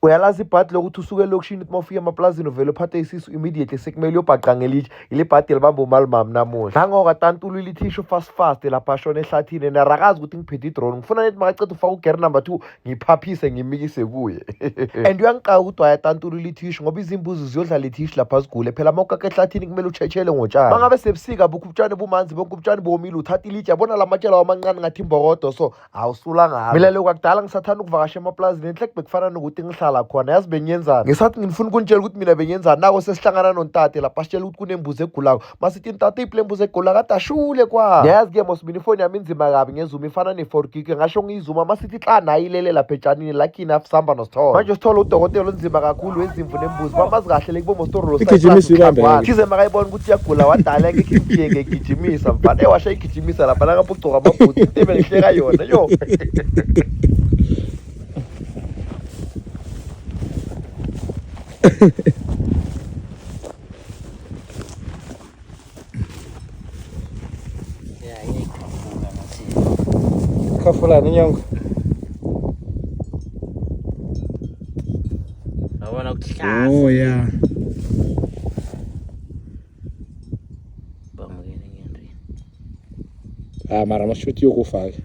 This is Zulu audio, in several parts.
uyalazi ibhadi lokuthi usuke elokishini uthi mawufika emaplazini uvele uphathe isisu immediately sekumele uyobhaqa ngelitshe ile bhadi elibamba umalimami namuhla nangoka tantulu ilithisho fast lapha ashona ehlathini narakazi ukuthi ngiphethe idrone ngifuna nethi makaceda ufaka ugere number 2 ngiphaphise ngimikise kuye and uyangiqaka ukuthi wayatantulu ilithisho ngoba izimbuzi ziyodla lithisho lapha zigule phela mawukaka ehlathini kumele uchetshele ngotshani mangabe sebusika bukho ubutshani bumanzi bonke ubutshani bomile uthatha ilitshe yabona lamatshela wamancane ngathi imbokodo so awusula ngalo mina lokho akudala ngisathanda ukuvakasha emaplazini enhle bekufana nokuthi ngihlala khona yazi bengiyenzani ngisathi ngifuna ukunitshela ukuthi mina bengiyenzani nako sesihlangana nontate lapha sitshela ukuthi kunembuzi egulako masithi intate iphile imbuzi egula kade ashule kwa yazi ke mosibini ifoni yami inzima kabi ngezuma ifana ne4 gig ngasho ngiyizuma masithi xa nayo ilele lapha etshanini lucky enough sihamba nosithola manje sithola udokotela onzima kakhulu wezimvu nembuzi bamazi kahle lekubo mositoro thize makayibona ukuthi uyagula wadala ngekhiye ngegijimisa mfana ewasha igijimisa lapha nakaphucuka amabhuti into bengihleka yona yo khafula ninyongo Abona ukuhlasa oh yeah bamukene ngendrini mara mashuthi yokufaka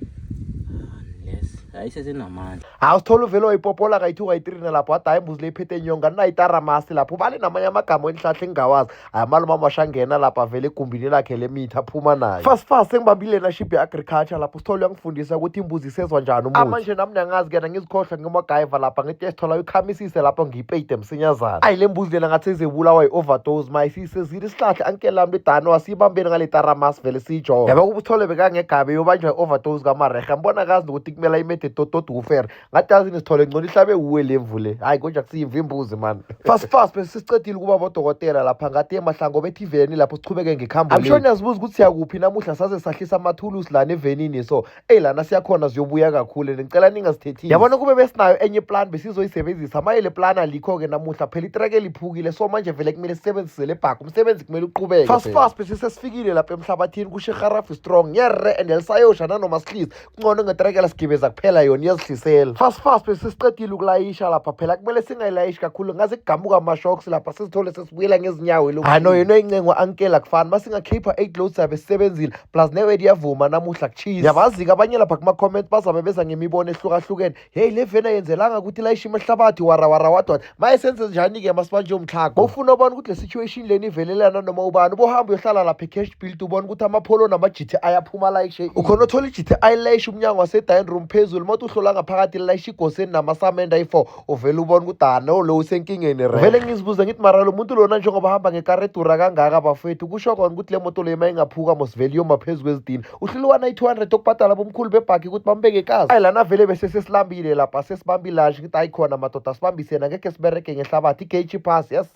ayisesenamandla awusithola uvele wayipopola kayi-2 kayi-3 nalapho wada imbuzi le iphethe inyonga nayitaramasi lapho ubale namanye amagama enhlahla engingawazi ayamalume amashangena lapha vele egumbini lakhe lemitha aphuma nayo fast sengibambile leadership ye-agriculture lapho sithole uyangifundisa ukuthi imbuzi isezwa njani umuthi manje nami niyangazi-kena ngizikhohlwa ngimagayiva lapha ngithi esithola uyikhamisise lapho ngiyipeyide msinyazana ayi le mbuzi lena ngathi sezebulawa yi-overdose mayisiyisezile isihlahla ankele lami ledano wasiyibambeni ngale taramasi vele siyijoga yaba ubuthole bekangegabe yobanjwa yi-overdose kamareha mbona kazi nokuthi kumele ayimede totodu ufere ngathi yazi nisithole ngcono ihlabe uwe le mvule hayi konje kusiyimva imbuzi man fast bese sicedile kuba bodokotela lapha ngathi emahlango bethi iveni lapho sichubeke ngekhambo amshoni yazibuza ukuthi siyakuphi namuhla saze sahlisa amathulusi lana evenini so lana siyakhona ziyobuya kakhulu ngicela ningasithethisi yabona kube besinayo enye plan besizoyisebenzisa mayele plan alikho-ke namuhla phela itreke liphukile so manje vele kumele sisebenzise le bhaka umsebenzi kumele uqhubeke fast bese sesifikile lapha emhlabathini kushe harafi strong yere and elisayosha nanoma sihlisi kungcono ngetrekela sigibeza kuphela yona iyazihlisela fast bese sicedile ukulayisha lapha phela kumele singayilayishi kakhulu ngaze kugamuka ama-shocks lapha sisithole sesibuyela ngezinyawo no yena oyincengo ankela kufani masingakhipha 8 loads sabe sisebenzile plus newedi yavuma namuhla kuchisa yabazi-ke abanye lapha kuma-comment bazabe beza ngemibono ehlukahlukene heyi le vena yenzelanga ukuthi ilayishe imehlabathi warawara wadwada maye senze njani-ke masibanje yomtlhago bowufuna ubona ukuthi le situation leni ivelelana noma ubani bohamba uyohlala lapha ecash build ubona ukuthi amapolo nama-GT ayaphuma layishe ukhona othola i-GT ayilayishe umnyango wase-dine room phezulu mathi uhlola ngaphakathi lilayishe igoseni namasamenda ayi-4 uvele ubona ukuthi lo usenkingeni vele ngizibuza ngithi mara lo muntu lona njengoba hamba ngekaredura kangaka bafethu kusho kona ukuthi le moto leyo mayingaphuka mosivele iyoma phezu kwezidini uhlilwana i-200 okubhadala bomkhulu bebhaki ukuthi bambeke ekazi ayi lana vele bese sesilambile lapha sesibambilashe ukuthi ayikhona madoda sibambisena ngeke sibereke ngehlabathi i-gauge pass yes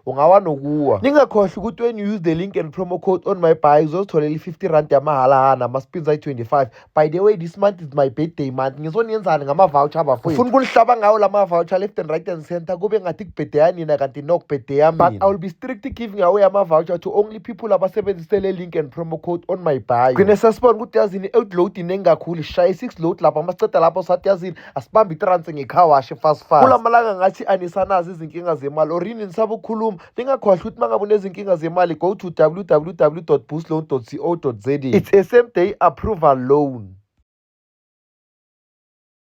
ungawanokuwa ningakhohlwa ukuthi when you use the link and promo code on my buy uzozitholela i-50 yamahala nama-spins ayi-25 by the way this month is my birthday month ngizoniyenzani ngama-voucher abafowethu ufuna ukunihlaba ngawo lama-voucher left and right and center kube ngathi kubhede yanina kanti no kubhede yamina but I will be strictly giving away ama-voucher to only people abasebenzise le link and promo code on my buy gwine sesibona ukuthi yazini outloadini engakhulu shaya 6 load lapha masiceda lapho sathi yazini asibambe itranse ngekhawashe fast kula malanga ngathi anisanazi izinkinga zemali orini nisaba ukukhuluma ningakhohlwa ukuthi mangabe unezinkinga zemali go to www.boostloan.co.za it's a same day approval loan.